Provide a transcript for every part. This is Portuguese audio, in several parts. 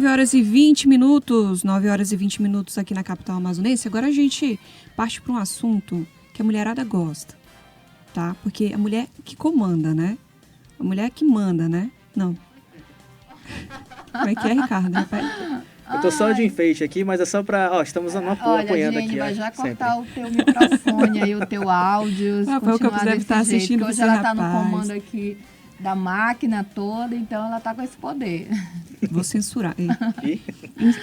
9 horas e 20 minutos aqui na capital amazonense. Agora a gente parte para um assunto que a mulherada gosta, tá? Porque a mulher que comanda, né? A mulher que manda, né? Não. Como é que é, Ricardo? Eu tô só de enfeite aqui, mas é só pra... Ó, estamos apoiando aqui. Vai já cortar o teu microfone aí, o teu áudio. Rafael Campos deve estar assistindo você, hoje ela tá no comando aqui da máquina toda, então ela tá com esse poder. Vou censurar.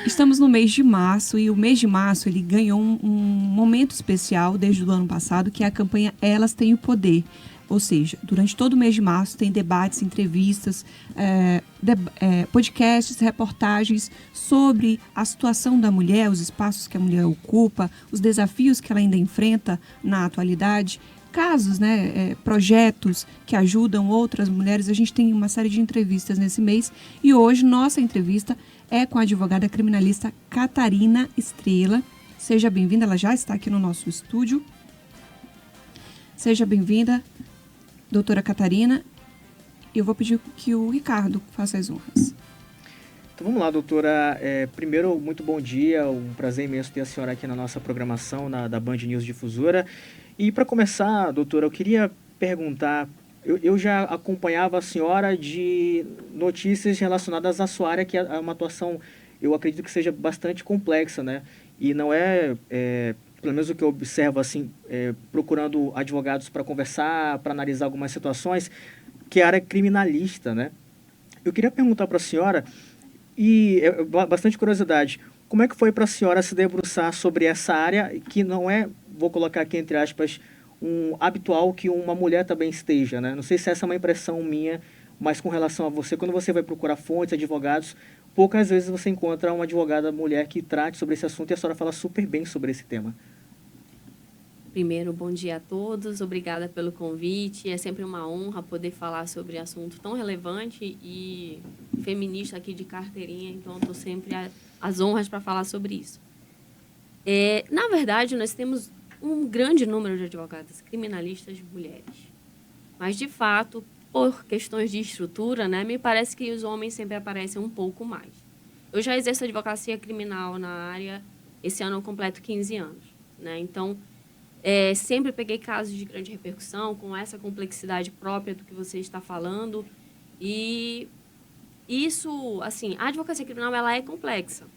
Estamos no mês de março e o mês de março ele ganhou um momento especial desde o ano passado, que é a campanha Elas Têm o Poder. Ou seja, durante todo o mês de março tem debates, entrevistas, podcasts, reportagens sobre a situação da mulher, os espaços que a mulher ocupa, os desafios que ela ainda enfrenta na atualidade, casos, projetos que ajudam outras mulheres. A gente tem uma série de entrevistas nesse mês e hoje nossa entrevista é com a advogada criminalista Catarina Estrela. Seja bem-vinda, ela já está aqui no nosso estúdio. Seja bem-vinda, doutora Catarina. Eu vou pedir que o Ricardo faça as honras. Então vamos lá, doutora. Primeiro, muito bom dia. Um prazer imenso ter a senhora aqui na nossa programação da Band News Difusora. E para começar, doutora, eu queria perguntar, eu já acompanhava a senhora de notícias relacionadas à sua área, que é uma atuação, eu acredito que seja bastante complexa, né? E não pelo menos o que eu observo, assim, procurando advogados para conversar, para analisar algumas situações, que é a área criminalista, né? Eu queria perguntar para a senhora, e bastante curiosidade, como é que foi para a senhora se debruçar sobre essa área, que não é, vou colocar aqui entre aspas, habitual que uma mulher também esteja, né? Não sei se essa é uma impressão minha, mas com relação a você, quando você vai procurar fontes, advogados, poucas vezes você encontra uma advogada mulher que trate sobre esse assunto e a senhora fala super bem sobre esse tema. Primeiro, bom dia a todos, obrigada pelo convite. É sempre uma honra poder falar sobre assunto tão relevante e feminista aqui de carteirinha, então estou sempre às honras para falar sobre isso. Na verdade, nós temos um grande número de advogadas criminalistas mulheres, mas, de fato, por questões de estrutura, né, me parece que os homens sempre aparecem um pouco mais. Eu já exerço advocacia criminal na área, esse ano eu completo 15 anos, né, então... sempre peguei casos de grande repercussão, com essa complexidade própria do que você está falando. E isso, assim, a advocacia criminal, ela é complexa.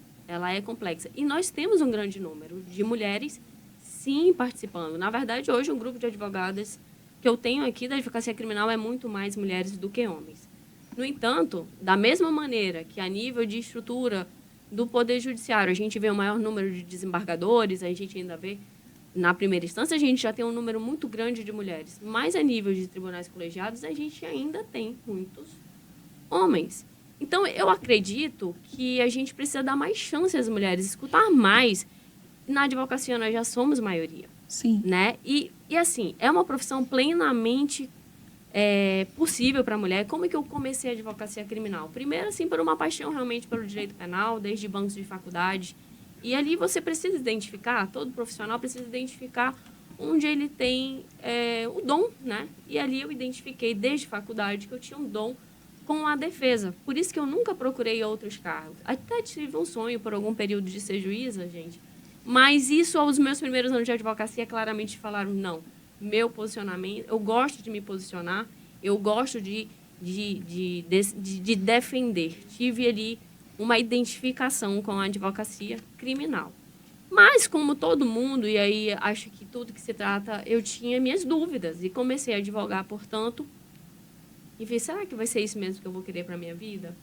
E nós temos um grande número de mulheres, sim, participando. Na verdade, hoje, um grupo de advogadas que eu tenho aqui da advocacia criminal é muito mais mulheres do que homens. No entanto, da mesma maneira que a nível de estrutura do Poder Judiciário, a gente vê o maior número de desembargadores, a gente ainda vê... Na primeira instância, a gente já tem um número muito grande de mulheres, mas a nível de tribunais colegiados, a gente ainda tem muitos homens. Então, eu acredito que a gente precisa dar mais chance às mulheres, escutar mais. Na advocacia, nós já somos maioria. Sim. Né? E assim, é uma profissão plenamente possível para a mulher. Como é que eu comecei a advocacia criminal? Primeiro, assim, por uma paixão realmente pelo direito penal, desde bancos de faculdade. E ali você precisa identificar, todo profissional precisa identificar onde ele tem o dom, né? E ali eu identifiquei desde faculdade que eu tinha um dom com a defesa. Por isso que eu nunca procurei outros cargos. Até tive um sonho por algum período de ser juíza, gente. Mas isso, aos meus primeiros anos de advocacia, claramente falaram, não, meu posicionamento, eu gosto de me posicionar, eu gosto de defender. Tive ali uma identificação com a advocacia criminal. Mas, como todo mundo, e aí acho que tudo que se trata, eu tinha minhas dúvidas e comecei a advogar, portanto, e vi, será que vai ser isso mesmo que eu vou querer para a minha vida?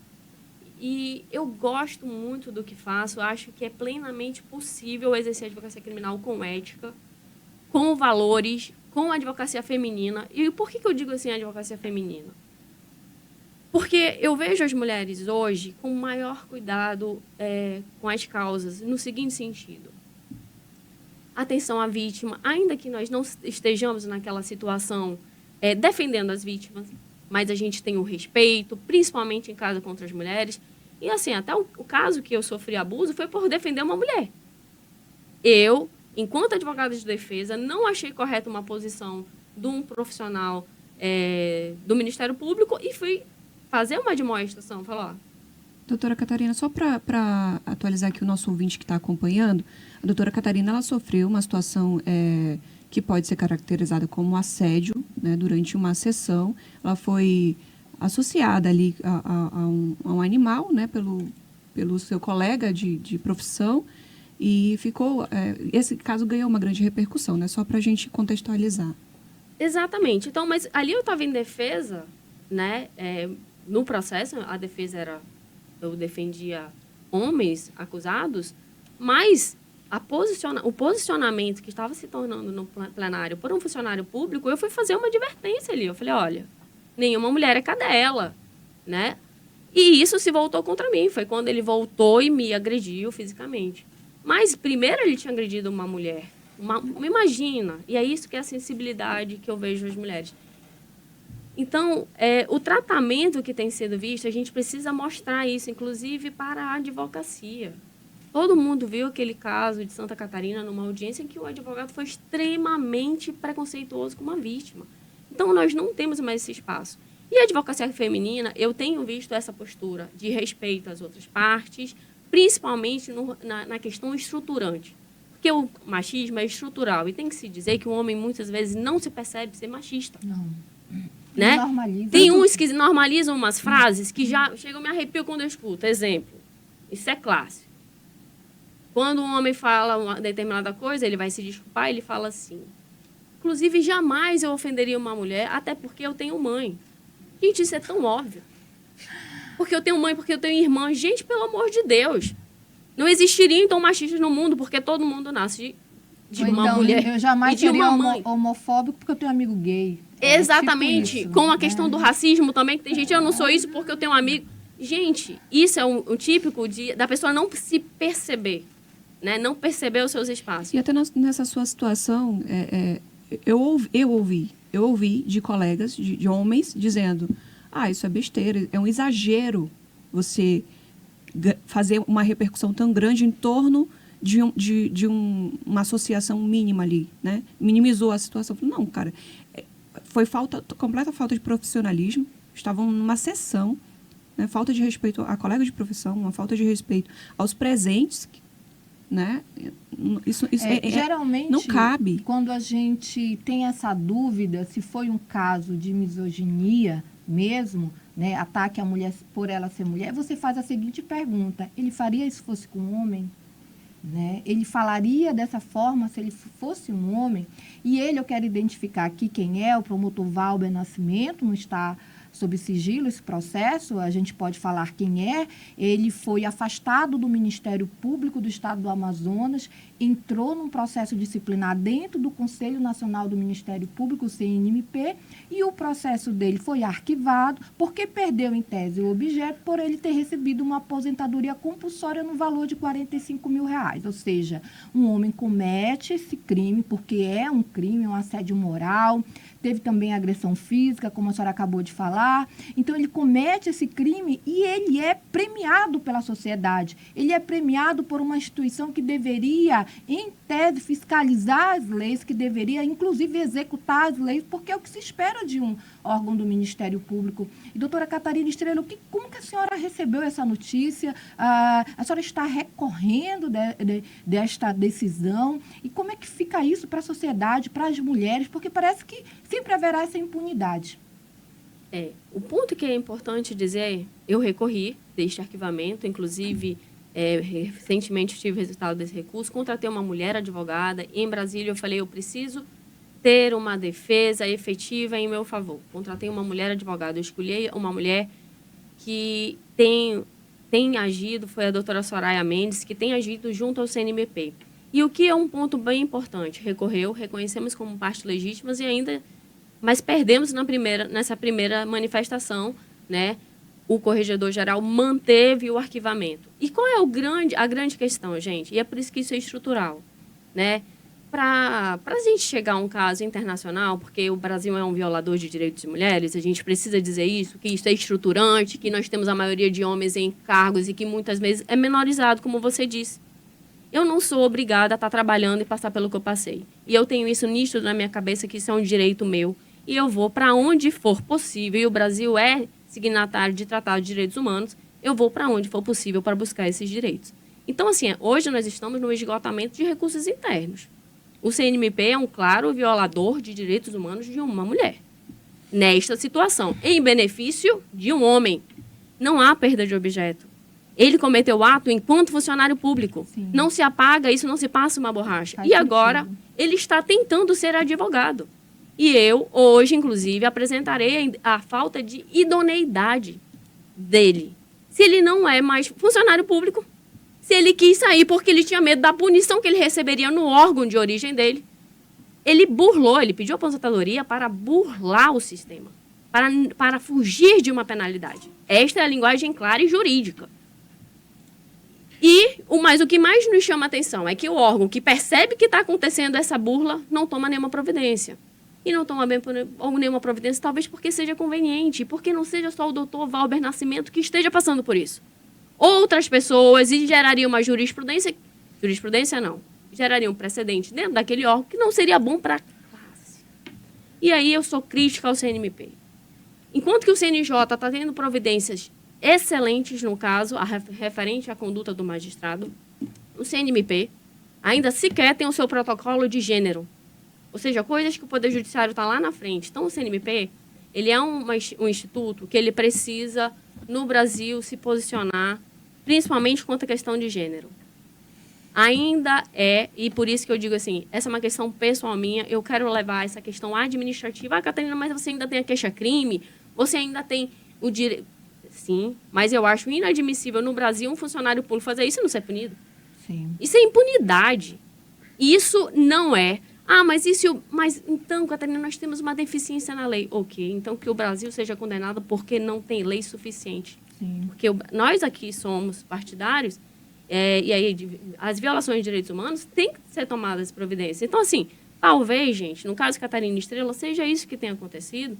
E eu gosto muito do que faço, acho que é plenamente possível exercer a advocacia criminal com ética, com valores, com a advocacia feminina. E por que eu digo assim, a advocacia feminina? Porque eu vejo as mulheres hoje com maior cuidado com as causas, no seguinte sentido. Atenção à vítima, ainda que nós não estejamos naquela situação defendendo as vítimas, mas a gente tem o respeito, principalmente em caso contra as mulheres. E assim, até o caso que eu sofri abuso foi por defender uma mulher. Eu, enquanto advogada de defesa, não achei correta uma posição de um profissional do Ministério Público e fui fazer uma demonstração, falar, Doutora Catarina, só para atualizar aqui o nosso ouvinte que está acompanhando, a doutora Catarina ela sofreu uma situação que pode ser caracterizada como assédio, né, durante uma sessão. Ela foi associada ali a um animal, né, pelo seu colega de profissão, e ficou. Esse caso ganhou uma grande repercussão, né, só para a gente contextualizar. Exatamente. Então, mas ali eu estava em defesa, né? No processo, a defesa era... Eu defendia homens acusados, mas o posicionamento que estava se tornando no plenário por um funcionário público, eu fui fazer uma advertência ali. Eu falei, olha, nenhuma mulher é cadela, né? E isso se voltou contra mim. Foi quando ele voltou e me agrediu fisicamente. Mas primeiro ele tinha agredido uma mulher. Imagina. E é isso que é a sensibilidade que eu vejo nas mulheres. Então, o tratamento que tem sido visto, a gente precisa mostrar isso, inclusive para a advocacia. Todo mundo viu aquele caso de Santa Catarina numa audiência em que o advogado foi extremamente preconceituoso com uma vítima. Então, nós não temos mais esse espaço. E a advocacia feminina, eu tenho visto essa postura de respeito às outras partes, principalmente na questão estruturante. Porque o machismo é estrutural e tem que se dizer que o homem muitas vezes não se percebe ser machista. Não. Né? Normaliza. Tem uns que normalizam umas frases que já chegam, me arrepio quando eu escuto. Exemplo, isso é clássico. Quando um homem fala uma determinada coisa, ele vai se desculpar, ele fala assim, inclusive, jamais eu ofenderia uma mulher, até porque eu tenho mãe. Gente, isso é tão óbvio. Porque eu tenho mãe, porque eu tenho irmã. Gente, pelo amor de Deus. Não existiriam, então, machistas no mundo, porque todo mundo nasce de uma então, mulher eu jamais e de seria uma mãe. homofóbico porque eu tenho amigo gay. Exatamente. Tipo isso, com a questão do racismo também, que tem gente, eu não sou isso porque eu tenho um amigo. Gente, isso é um típico da pessoa não se perceber, né? Não perceber os seus espaços. E até nessa sua situação, eu ouvi de colegas, de homens, dizendo, isso é besteira, é um exagero você fazer uma repercussão tão grande em torno de uma associação mínima ali, né? Minimizou a situação. Falei, não, cara, foi completa falta de profissionalismo, estavam numa sessão, né? Falta de respeito a colegas de profissão, uma falta de respeito aos presentes, né? Isso geralmente, não cabe. Quando a gente tem essa dúvida se foi um caso de misoginia mesmo, né, ataque à mulher por ela ser mulher, você faz a seguinte pergunta: ele faria isso se fosse com um homem? Né? Ele falaria dessa forma se ele fosse um homem? E eu quero identificar aqui quem é, o promotor Valber Nascimento, não está sob sigilo esse processo, a gente pode falar quem é. Ele foi afastado do Ministério Público do Estado do Amazonas, entrou num processo disciplinar dentro do Conselho Nacional do Ministério Público, o CNMP, e o processo dele foi arquivado porque perdeu em tese o objeto por ele ter recebido uma aposentadoria compulsória no valor de R$45 mil. Ou seja, um homem comete esse crime porque é um crime, um assédio moral, teve também agressão física, como a senhora acabou de falar. Então, ele comete esse crime e ele é premiado pela sociedade. Ele é premiado por uma instituição que deveria, em tese, fiscalizar as leis, que deveria, inclusive, executar as leis, porque é o que se espera de um órgão do Ministério Público. E, doutora Catarina Estrela, como que a senhora recebeu essa notícia? A senhora está recorrendo desta decisão? E como é que fica isso para a sociedade, para as mulheres? Porque parece que sempre haverá essa impunidade. O ponto que é importante dizer, eu recorri deste arquivamento, inclusive, recentemente tive resultado desse recurso, contratei uma mulher advogada, em Brasília eu falei, eu preciso ter uma defesa efetiva em meu favor. Contratei uma mulher advogada, eu escolhi uma mulher que tem agido, foi a doutora Soraya Mendes, que tem agido junto ao CNMP. E o que é um ponto bem importante, reconhecemos como partes legítimas mas perdemos nessa primeira manifestação, né? O corregedor-geral manteve o arquivamento. E qual é a grande questão, gente? E é por isso que isso é estrutural, né? Para a gente chegar a um caso internacional, porque o Brasil é um violador de direitos de mulheres, a gente precisa dizer isso, que isso é estruturante, que nós temos a maioria de homens em cargos e que muitas vezes é menorizado, como você disse. Eu não sou obrigada a estar trabalhando e passar pelo que eu passei. E eu tenho isso nítido na minha cabeça, que isso é um direito meu. E eu vou para onde for possível, e o Brasil é signatário de Tratado de Direitos Humanos, eu vou para onde for possível para buscar esses direitos. Então, assim, hoje nós estamos no esgotamento de recursos internos. O CNMP é um claro violador de direitos humanos de uma mulher. Nesta situação, em benefício de um homem, não há perda de objeto. Ele cometeu o ato enquanto funcionário público. Sim. Não se apaga isso, não se passa uma borracha. Faz E agora, sentido. ele está tentando ser advogado. E eu, hoje, inclusive, apresentarei a falta de idoneidade dele. Se ele não é mais funcionário público, se ele quis sair porque ele tinha medo da punição que ele receberia no órgão de origem dele, ele burlou, ele pediu aposentadoria para burlar o sistema, para fugir de uma penalidade. Esta é a linguagem clara e jurídica. Mas o que mais nos chama a atenção é que o órgão que percebe que está acontecendo essa burla não toma nenhuma providência. E não toma nenhuma providência, talvez porque seja conveniente, porque não seja só o doutor Valber Nascimento que esteja passando por isso. Outras pessoas, e geraria uma jurisprudência não, geraria um precedente dentro daquele órgão que não seria bom para a classe. E aí eu sou crítica ao CNMP. Enquanto que o CNJ está tendo providências excelentes no caso, referente à conduta do magistrado, o CNMP ainda sequer tem o seu protocolo de gênero. Ou seja, coisas que o Poder Judiciário está lá na frente. Então, o CNMP, ele é um instituto que ele precisa, no Brasil, se posicionar, principalmente quanto à questão de gênero. Ainda é, e por isso que eu digo assim, essa é uma questão pessoal minha, eu quero levar essa questão administrativa. Ah, Catarina, mas você ainda tem a queixa-crime, você ainda tem o direito... Sim, mas eu acho inadmissível no Brasil um funcionário público fazer isso e não ser punido. Sim. Isso é impunidade. Isso não é... Ah, mas então, Catarina, nós temos uma deficiência na lei. Ok, então que o Brasil seja condenado porque não tem lei suficiente. Sim. Porque nós aqui somos partidários, e aí as violações de direitos humanos têm que ser tomadas providências. Então, assim, talvez, gente, no caso Catarina Estrela, seja isso que tenha acontecido,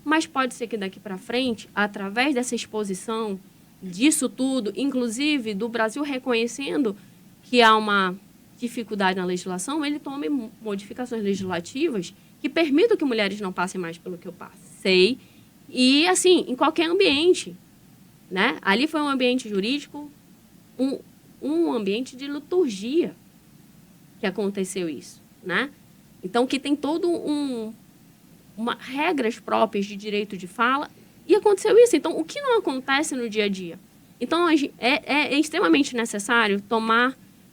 mas pode ser que daqui para frente, através dessa exposição disso tudo, inclusive do Brasil reconhecendo que há uma dificuldade na legislação, ele tome modificações legislativas que permitam que mulheres não passem mais pelo que eu passei. E, assim, em qualquer ambiente, né? Ali foi um ambiente jurídico, um ambiente de liturgia que aconteceu isso, né? Então, que tem todo regras próprias de direito de fala, e aconteceu isso. Então, o que não acontece no dia a dia? Então, é extremamente necessário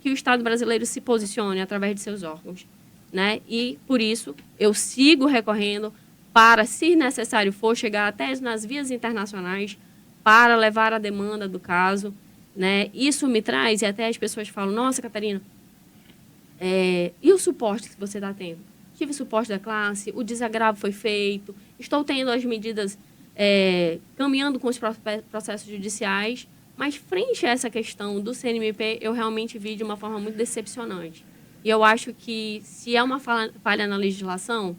que o Estado brasileiro se posicione através de seus órgãos, né? E, por isso, eu sigo recorrendo para, se necessário for, chegar até nas vias internacionais para levar a demanda do caso, né? Isso me traz, e até as pessoas falam, nossa, Catarina, e o suporte que você está tendo? Tive suporte da classe, o desagravo foi feito, estou tendo as medidas, caminhando com os processos judiciais, mas frente a essa questão do CNMP, eu realmente vi de uma forma muito decepcionante. E eu acho que, se é uma falha na legislação,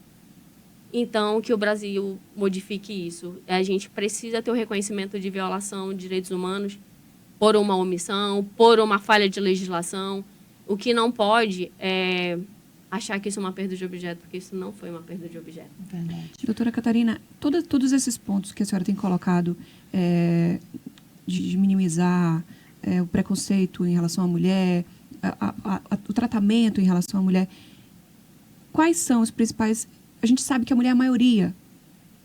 então que o Brasil modifique isso. A gente precisa ter o reconhecimento de violação de direitos humanos por uma omissão, por uma falha de legislação. O que não pode é achar que isso é uma perda de objeto, porque isso não foi uma perda de objeto. Verdade. Doutora Catarina, todos esses pontos que a senhora tem colocado, de minimizar o preconceito em relação à mulher, o tratamento em relação à mulher, quais são os principais... A gente sabe que a mulher é a maioria,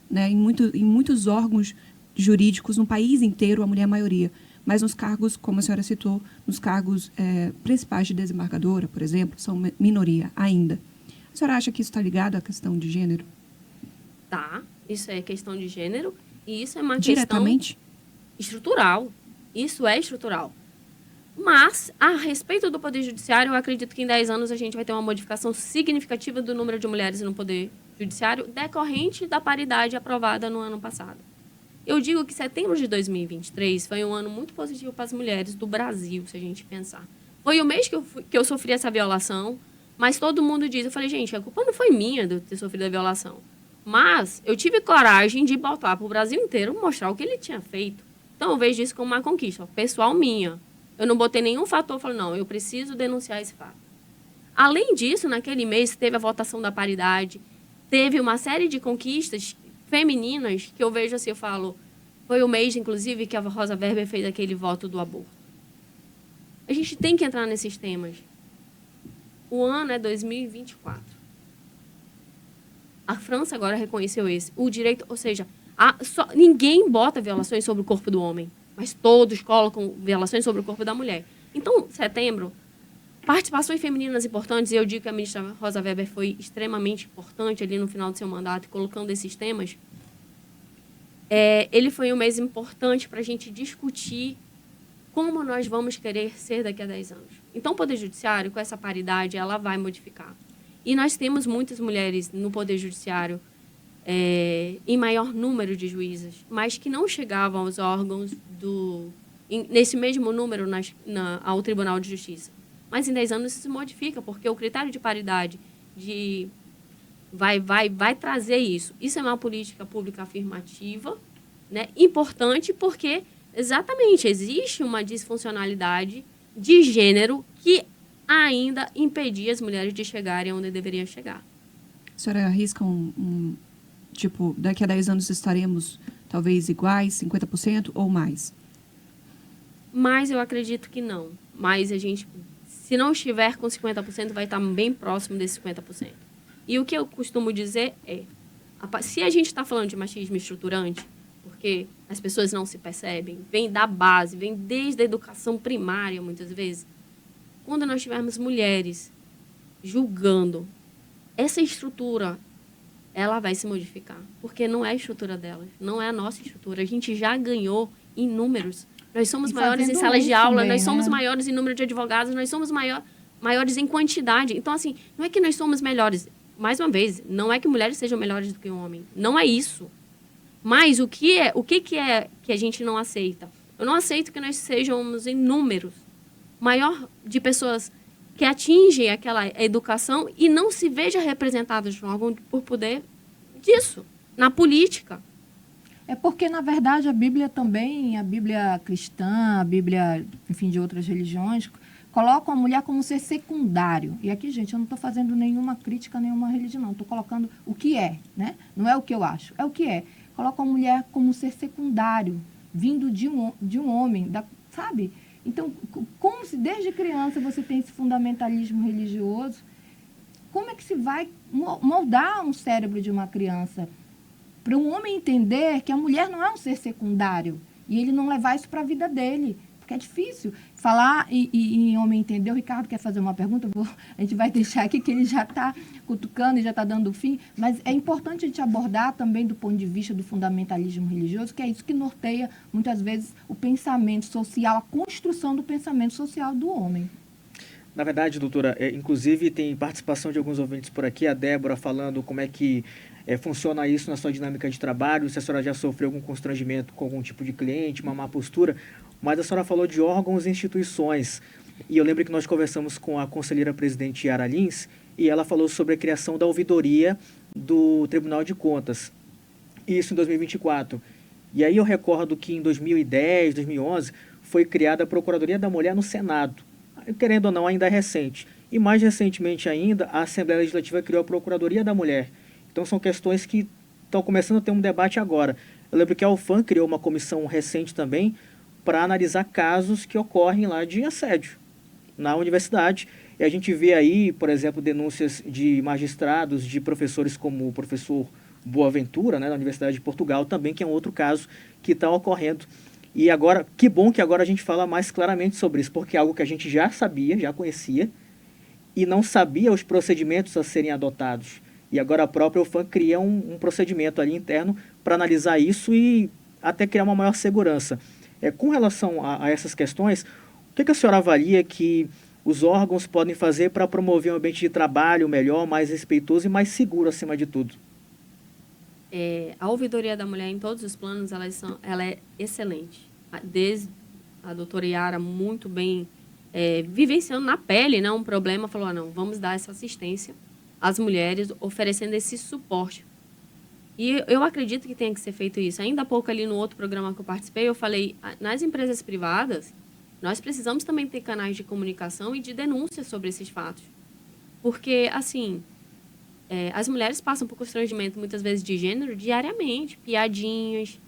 né? Em muitos órgãos jurídicos, no país inteiro, a mulher é a maioria. Mas nos cargos, como a senhora citou, nos cargos principais de desembargadora, por exemplo, são minoria ainda. A senhora acha que isso está ligado à questão de gênero? Tá, isso é questão de gênero e isso é uma diretamente? Questão estrutural. Isso é estrutural. Mas, a respeito do Poder Judiciário, eu acredito que em 10 anos a gente vai ter uma modificação significativa do número de mulheres no Poder Judiciário decorrente da paridade aprovada no ano passado. Eu digo que setembro de 2023 foi um ano muito positivo para as mulheres do Brasil, se a gente pensar. Foi o mês que eu sofri essa violação, mas todo mundo diz, eu falei, gente, a culpa não foi minha de eu ter sofrido a violação. Mas eu tive coragem de botar para o Brasil inteiro, mostrar o que ele tinha feito. Então eu vejo isso como uma conquista pessoal minha. Eu não botei nenhum fator, falei, não, eu preciso denunciar esse fato. Além disso, naquele mês teve a votação da paridade, teve uma série de conquistas femininas que eu vejo assim, eu falo, Foi o mês, inclusive, que a Rosa Weber fez aquele voto do aborto. A gente tem que entrar nesses temas. O ano é 2024. A França agora reconheceu esse. O direito, ou seja, ninguém bota violações sobre o corpo do homem, mas todos colocam violações sobre o corpo da mulher. Então, setembro, participações femininas importantes, e eu digo que a ministra Rosa Weber foi extremamente importante ali no final do seu mandato, colocando esses temas. Ele foi um mês importante para a gente discutir como nós vamos querer ser daqui a 10 anos. Então, o Poder Judiciário, com essa paridade, ela vai modificar. E nós temos muitas mulheres no Poder Judiciário, em maior número de juízas, mas que não chegavam aos órgãos nesse mesmo número ao Tribunal de Justiça. Mas em 10 anos isso se modifica, porque o critério de paridade vai trazer isso. Isso é uma política pública afirmativa, né? Importante porque, exatamente, existe uma disfuncionalidade de gênero que ainda impedia as mulheres de chegarem onde deveriam chegar. A senhora arrisca tipo, daqui a 10 anos estaremos talvez iguais, 50% ou mais? Mas eu acredito que não. Mas a gente, se não estiver com 50%, vai estar bem próximo desses 50%. E o que eu costumo dizer se a gente está falando de machismo estruturante, porque as pessoas não se percebem, vem da base, vem desde a educação primária, muitas vezes. Quando nós tivermos mulheres julgando, essa estrutura, ela vai se modificar. Porque não é a estrutura delas, não é a nossa estrutura. A gente já ganhou em números. Nós somos maiores em salas de aula, nós somos maiores em número de advogados, nós somos maiores em quantidade. Então, assim, não é que nós somos melhores. Mais uma vez, não é que mulheres sejam melhores do que um homem. Não é isso. Mas o que é que a gente não aceita? Eu não aceito que nós sejamos em números maior de pessoas que atingem aquela educação e não se veja representadas no órgão por poder disso, na política. É porque, na verdade, a Bíblia também, a Bíblia cristã, a Bíblia, enfim, de outras religiões, colocam a mulher como ser secundário. E aqui, gente, eu não estou fazendo nenhuma crítica a nenhuma religião, estou colocando o que é, né? Não é o que eu acho, é o que é. Colocam a mulher como ser secundário, vindo de um homem, sabe? Então, como se desde criança você tem esse fundamentalismo religioso, como é que se vai moldar um cérebro de uma criança para um homem entender que a mulher não é um ser secundário e ele não levar isso para a vida dele? Porque é difícil falar e homem entender. O Ricardo quer fazer uma pergunta, a gente vai deixar aqui que ele já está cutucando e já está dando o fim, mas é importante a gente abordar também do ponto de vista do fundamentalismo religioso, que é isso que norteia muitas vezes o pensamento social, a construção do pensamento social do homem. Na verdade, doutora, inclusive tem participação de alguns ouvintes por aqui, a Débora falando como é que funciona isso na sua dinâmica de trabalho, se a senhora já sofreu algum constrangimento com algum tipo de cliente, uma má postura, mas a senhora falou de órgãos e instituições, e eu lembro que nós conversamos com a conselheira presidente Yara Lins, e ela falou sobre a criação da ouvidoria do Tribunal de Contas, isso em 2024. E aí eu recordo que em 2010, 2011, foi criada a Procuradoria da Mulher no Senado, querendo ou não, ainda é recente. E mais recentemente ainda, a Assembleia Legislativa criou a Procuradoria da Mulher. Então são questões que estão começando a ter um debate agora. Eu lembro que a UFAM criou uma comissão recente também para analisar casos que ocorrem lá de assédio na universidade. E a gente vê aí, por exemplo, denúncias de magistrados, de professores como o professor Boaventura, né, da Universidade de Portugal, também, que é um outro caso que está ocorrendo. E agora, que bom que agora a gente fala mais claramente sobre isso, porque é algo que a gente já sabia, já conhecia, e não sabia os procedimentos a serem adotados. E agora a própria UFAM cria um procedimento ali interno para analisar isso e até criar uma maior segurança. Com relação a essas questões, o que a senhora avalia que os órgãos podem fazer para promover um ambiente de trabalho melhor, mais respeitoso e mais seguro, acima de tudo? A ouvidoria da mulher em todos os planos, ela é excelente. Desde a doutora Yara, muito bem, vivenciando na pele, né, um problema, falou, não, vamos dar essa assistência às mulheres, oferecendo esse suporte. E eu acredito que tenha que ser feito isso. Ainda há pouco ali no outro programa que eu participei, eu falei, nas empresas privadas, nós precisamos também ter canais de comunicação e de denúncia sobre esses fatos. Porque, assim, as mulheres passam por constrangimento, muitas vezes, de gênero, diariamente. Piadinhas,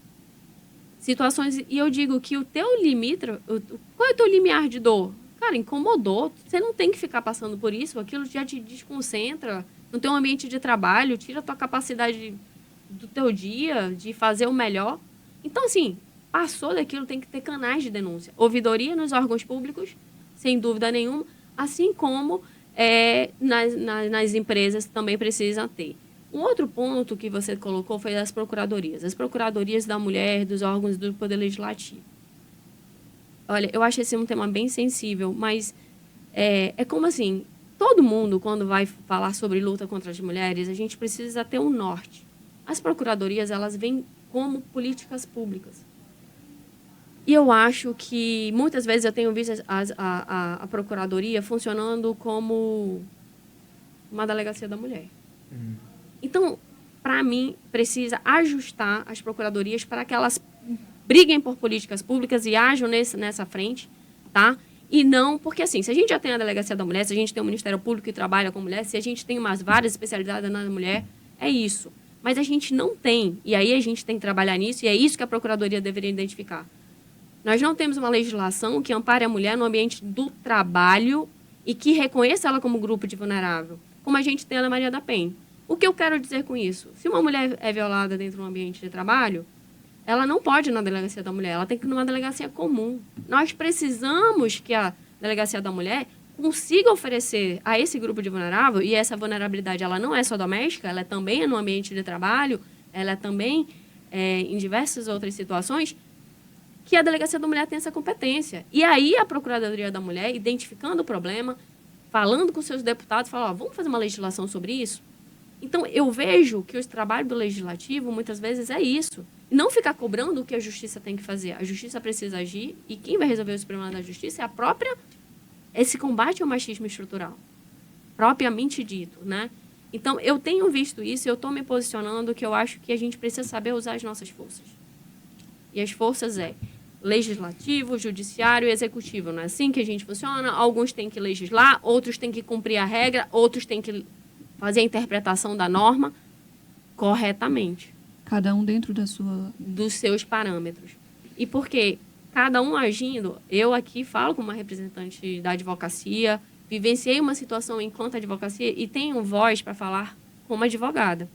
situações, e eu digo que o teu limite, qual é o teu limiar de dor? Cara, incomodou, você não tem que ficar passando por isso, aquilo já te desconcentra no teu ambiente de trabalho, tira a tua capacidade do teu dia de fazer o melhor. Então, assim, passou daquilo, tem que ter canais de denúncia. Ouvidoria nos órgãos públicos, sem dúvida nenhuma, assim como nas empresas também precisa ter. Um outro ponto que você colocou foi as procuradorias. As procuradorias da mulher, dos órgãos do Poder Legislativo. Olha, eu acho esse um tema bem sensível, mas é como assim, todo mundo, quando vai falar sobre luta contra as mulheres, a gente precisa ter um norte. As procuradorias, elas vêm como políticas públicas. E eu acho que, muitas vezes, eu tenho visto a procuradoria funcionando como uma delegacia da mulher. Então, para mim, precisa ajustar as procuradorias para que elas briguem por políticas públicas e ajam nessa frente, tá? E não, porque assim, se a gente já tem a Delegacia da Mulher, se a gente tem o Ministério Público que trabalha com mulher, se a gente tem várias especialidades na mulher, é isso. Mas a gente não tem, e aí a gente tem que trabalhar nisso, e é isso que a Procuradoria deveria identificar. Nós não temos uma legislação que ampare a mulher no ambiente do trabalho e que reconheça ela como grupo de vulnerável, como a gente tem na Maria da Penha. O que eu quero dizer com isso? Se uma mulher é violada dentro de um ambiente de trabalho, ela não pode ir na Delegacia da Mulher, ela tem que ir numa delegacia comum. Nós precisamos que a Delegacia da Mulher consiga oferecer a esse grupo de vulnerável, e essa vulnerabilidade ela não é só doméstica, ela é também no ambiente de trabalho, ela é também em diversas outras situações, que a Delegacia da Mulher tem essa competência. E aí a Procuradoria da Mulher, identificando o problema, falando com seus deputados, fala, vamos fazer uma legislação sobre isso? Então, eu vejo que o trabalho do legislativo, muitas vezes, é isso. Não ficar cobrando o que a justiça tem que fazer. A justiça precisa agir e quem vai resolver os problemas da justiça é esse combate ao machismo estrutural, propriamente dito, né? Então, eu tenho visto isso e eu estou me posicionando que eu acho que a gente precisa saber usar as nossas forças. E as forças legislativo, judiciário e executivo. Não é assim que a gente funciona? Alguns têm que legislar, outros têm que cumprir a regra, outros têm que fazer a interpretação da norma corretamente. Cada um dentro dos seus parâmetros. E porque cada um agindo, eu aqui falo como uma representante da advocacia, vivenciei uma situação enquanto advocacia e tenho voz para falar como advogada.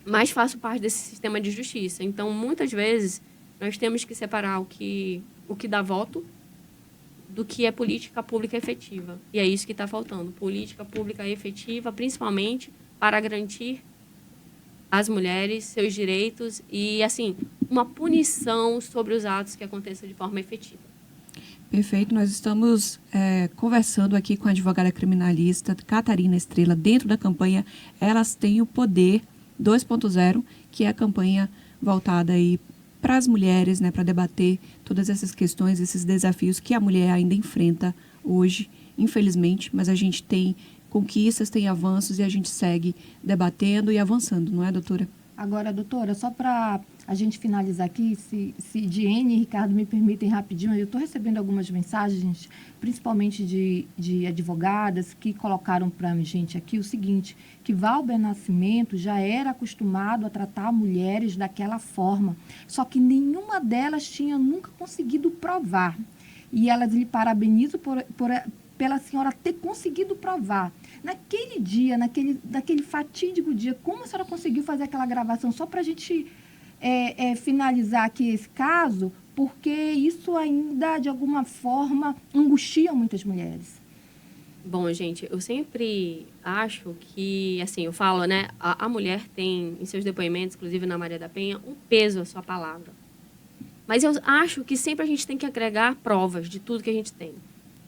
Mas faço parte desse sistema de justiça. Então, muitas vezes, nós temos que separar o que dá voto do que é política pública efetiva. E é isso que está faltando. Política pública efetiva, principalmente para garantir às mulheres seus direitos e, assim, uma punição sobre os atos que aconteçam de forma efetiva. Perfeito. Nós estamos conversando aqui com a advogada criminalista Catarina Estrela dentro da campanha Elas Têm o Poder 2.0, que é a campanha voltada aí para as mulheres, né, para debater todas essas questões, esses desafios que a mulher ainda enfrenta hoje, infelizmente, mas a gente tem conquistas, tem avanços e a gente segue debatendo e avançando, não é, doutora? Agora, doutora, só para a gente finalizar aqui, se Diene e Ricardo me permitem rapidinho, eu estou recebendo algumas mensagens, principalmente de advogadas, que colocaram para a gente aqui o seguinte, que Valber Nascimento já era acostumado a tratar mulheres daquela forma, só que nenhuma delas tinha nunca conseguido provar. E elas lhe parabenizam pela senhora ter conseguido provar. Naquele dia, naquele fatídico dia, como a senhora conseguiu fazer aquela gravação? Só para a gente finalizar aqui esse caso, porque isso ainda, de alguma forma, angustia muitas mulheres. Bom, gente, eu sempre acho que, assim, eu falo, né, a mulher tem, em seus depoimentos, inclusive na Maria da Penha, um peso à sua palavra. Mas eu acho que sempre a gente tem que agregar provas de tudo que a gente tem.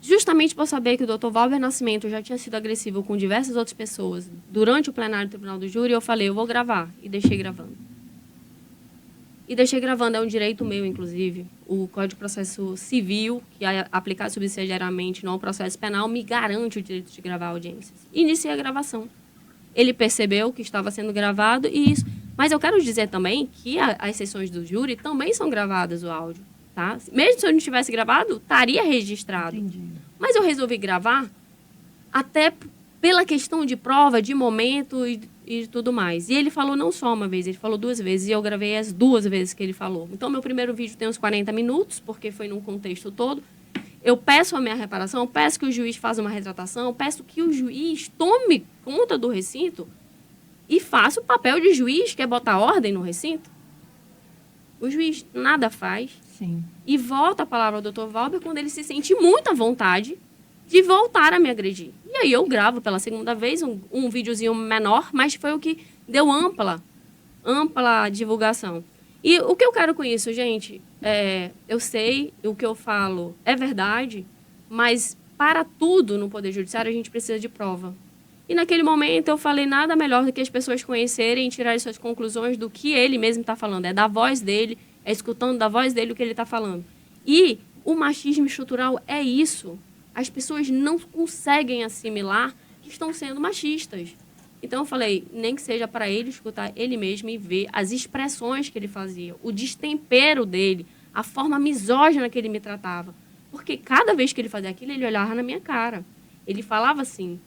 Justamente por saber que o Dr. Valber Nascimento já tinha sido agressivo com diversas outras pessoas durante o plenário do Tribunal do Júri, eu falei, eu vou gravar, e deixei gravando. E deixei gravando, é um direito meu, inclusive. O Código de Processo Civil, que é aplicado subsidiariamente no processo penal, me garante o direito de gravar audiências. Iniciei a gravação. Ele percebeu que estava sendo gravado e isso. Mas eu quero dizer também que as sessões do júri também são gravadas, o áudio. Tá? Mesmo se eu não tivesse gravado, estaria registrado. Entendi. Mas eu resolvi gravar até pela questão de prova, de momento e tudo mais. E ele falou não só uma vez, ele falou 2 vezes, e eu gravei as 2 vezes que ele falou. Então, meu primeiro vídeo tem uns 40 minutos, porque foi num contexto todo. Eu peço a minha reparação, peço que o juiz faça uma retratação, peço que o juiz tome conta do recinto e faça o papel de juiz, que é botar ordem no recinto. O juiz nada faz. Sim. E volta a palavra ao doutor Valber quando ele se sente muito à vontade de voltar a me agredir. E aí eu gravo pela segunda vez um videozinho menor, mas foi o que deu ampla divulgação. E o que eu quero com isso, gente, eu sei, o que eu falo é verdade, mas para tudo no Poder Judiciário a gente precisa de prova. E naquele momento eu falei nada melhor do que as pessoas conhecerem e tirarem suas conclusões do que ele mesmo está falando. É da voz dele, é escutando da voz dele o que ele está falando. E o machismo estrutural é isso. As pessoas não conseguem assimilar que estão sendo machistas. Então eu falei, nem que seja para ele escutar ele mesmo e ver as expressões que ele fazia, o destempero dele, a forma misógina que ele me tratava. Porque cada vez que ele fazia aquilo, ele olhava na minha cara. Ele falava assim,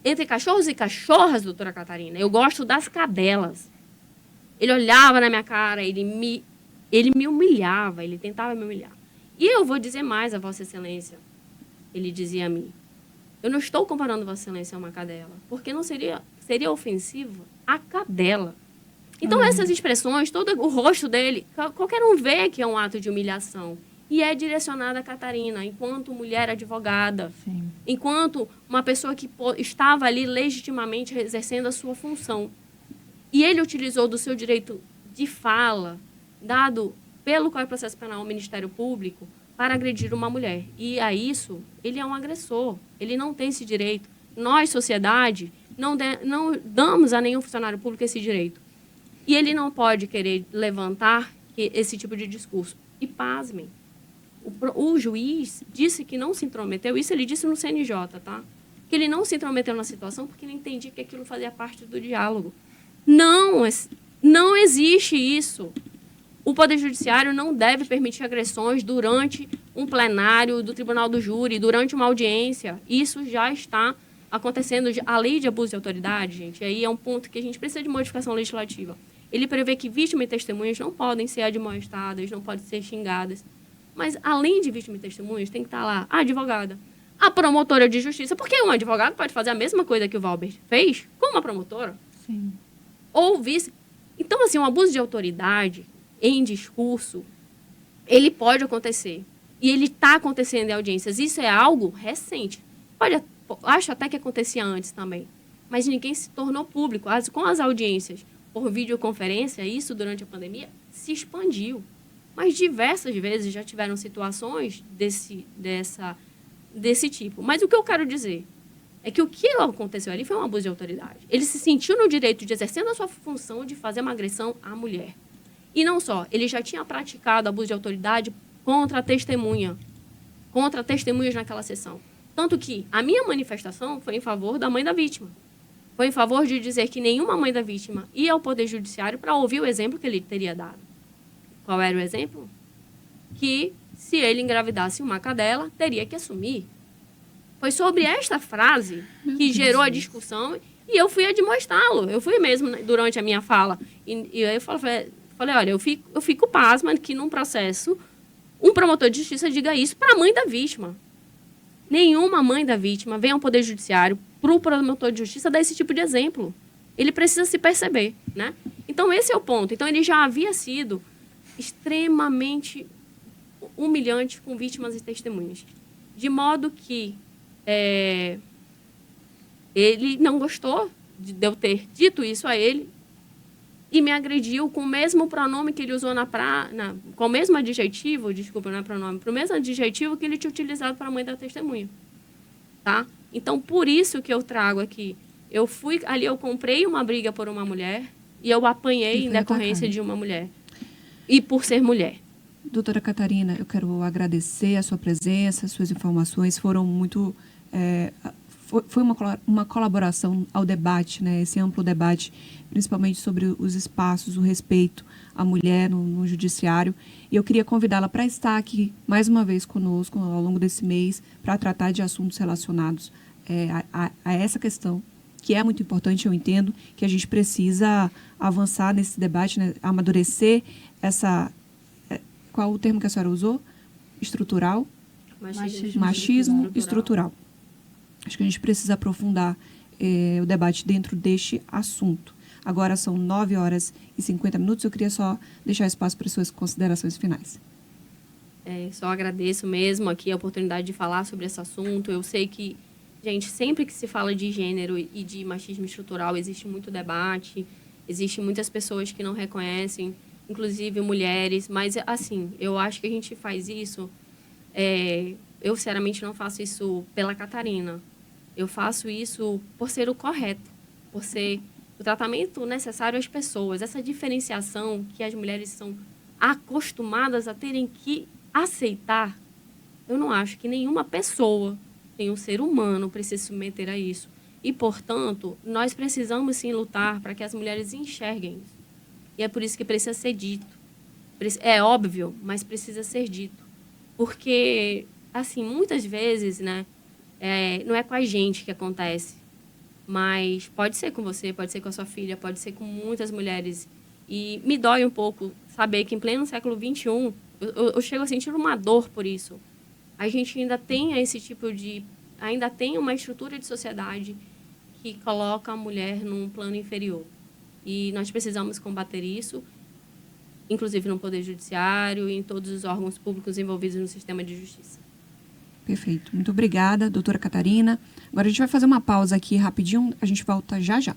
entre cachorros e cachorras, doutora Catarina, eu gosto das cadelas. Ele olhava na minha cara, ele me humilhava, ele tentava me humilhar. E eu vou dizer mais a Vossa Excelência, ele dizia a mim, eu não estou comparando Vossa Excelência a uma cadela, porque não seria ofensivo a cadela. Então, essas expressões, todo o rosto dele, qualquer um vê que é um ato de humilhação. E é direcionada a Catarina, enquanto mulher advogada, Sim. enquanto uma pessoa que estava ali legitimamente exercendo a sua função. E ele utilizou do seu direito de fala, dado pelo Código de Processo Penal ao Ministério Público, para agredir uma mulher. E a isso, ele é um agressor. Ele não tem esse direito. Nós, sociedade, não damos a nenhum funcionário público esse direito. E ele não pode querer levantar esse tipo de discurso. E pasmem, o juiz disse que não se intrometeu, isso ele disse no CNJ, tá? Que ele não se intrometeu na situação porque ele entendia que aquilo fazia parte do diálogo. Não existe isso. O Poder Judiciário não deve permitir agressões durante um plenário do Tribunal do Júri, durante uma audiência. Isso já está acontecendo. A lei de abuso de autoridade, gente, aí é um ponto que a gente precisa de modificação legislativa. Ele prevê que vítimas e testemunhas não podem ser admoestadas, não podem ser xingadas. Mas, além de vítima e testemunhas, tem que estar lá a advogada, a promotora de justiça. Porque um advogado pode fazer a mesma coisa que o Valber fez com uma promotora. Sim. Ou vice. Então, assim, um abuso de autoridade em discurso, ele pode acontecer. E ele está acontecendo em audiências. Isso é algo recente. Acho até que acontecia antes também. Mas ninguém se tornou público. Com as audiências por videoconferência, isso durante a pandemia, se expandiu. Mas diversas vezes já tiveram situações desse tipo. Mas o que eu quero dizer é que o que aconteceu ali foi um abuso de autoridade. Ele se sentiu no direito de exercendo a sua função de fazer uma agressão à mulher. E não só, ele já tinha praticado abuso de autoridade contra a testemunha, contra testemunhas naquela sessão. Tanto que a minha manifestação foi em favor da mãe da vítima. Foi em favor de dizer que nenhuma mãe da vítima ia ao Poder Judiciário para ouvir o exemplo que ele teria dado. Qual era o exemplo? Que se ele engravidasse uma cadela, teria que assumir. Foi sobre esta frase que gerou a discussão e eu fui admoestá-lo. Eu fui mesmo durante a minha fala. E aí eu falei, olha, eu fico pasma que num processo um promotor de justiça diga isso para a mãe da vítima. Nenhuma mãe da vítima vem ao Poder Judiciário para o promotor de justiça dar esse tipo de exemplo. Ele precisa se perceber, né? Então, esse é o ponto. Então, ele já havia sido extremamente humilhante com vítimas e testemunhas. De modo que ele não gostou de eu ter dito isso a ele e me agrediu com o mesmo pronome que ele usou com o mesmo adjetivo, desculpa, não é pronome, para o mesmo adjetivo que ele tinha utilizado para a mãe da testemunha. Tá? Então, por isso que eu trago aqui. Eu fui ali, eu comprei uma briga por uma mulher e eu apanhei em decorrência de uma mulher. E por ser mulher. Doutora Catarina, eu quero agradecer a sua presença, suas informações foram muito... Foi uma colaboração ao debate, né? Esse amplo debate, principalmente sobre os espaços, o respeito à mulher no judiciário. E eu queria convidá-la para estar aqui mais uma vez conosco ao longo desse mês para tratar de assuntos relacionados a essa questão, que é muito importante, eu entendo, que a gente precisa avançar nesse debate, né? Amadurecer essa... Qual o termo que a senhora usou? Estrutural? Machismo estrutural. Acho que a gente precisa aprofundar o debate dentro deste assunto. Agora são 9h50. Eu queria só deixar espaço para suas considerações finais. Só agradeço mesmo aqui a oportunidade de falar sobre esse assunto. Eu sei que, gente, sempre que se fala de gênero e de machismo estrutural, existe muito debate, existe muitas pessoas que não reconhecem, inclusive mulheres, mas, assim, eu acho que a gente faz isso... eu, sinceramente, não faço isso pela Catarina. Eu faço isso por ser o correto, por ser o tratamento necessário às pessoas. Essa diferenciação que as mulheres são acostumadas a terem que aceitar, eu não acho que nenhuma pessoa, nenhum ser humano precisa se submeter a isso. E, portanto, nós precisamos, sim, lutar para que as mulheres enxerguem isso. E é por isso que precisa ser dito. É óbvio, mas precisa ser dito. Porque, assim, muitas vezes, né, não é com a gente que acontece, mas pode ser com você, pode ser com a sua filha, pode ser com muitas mulheres. E me dói um pouco saber que em pleno século XXI, eu chego a sentir uma dor por isso. A gente ainda tem esse tipo de... Ainda tem uma estrutura de sociedade que coloca a mulher num plano inferior. E nós precisamos combater isso, inclusive no Poder Judiciário e em todos os órgãos públicos envolvidos no sistema de justiça. Perfeito. Muito obrigada, doutora Catarina. Agora a gente vai fazer uma pausa aqui rapidinho, a gente volta já já.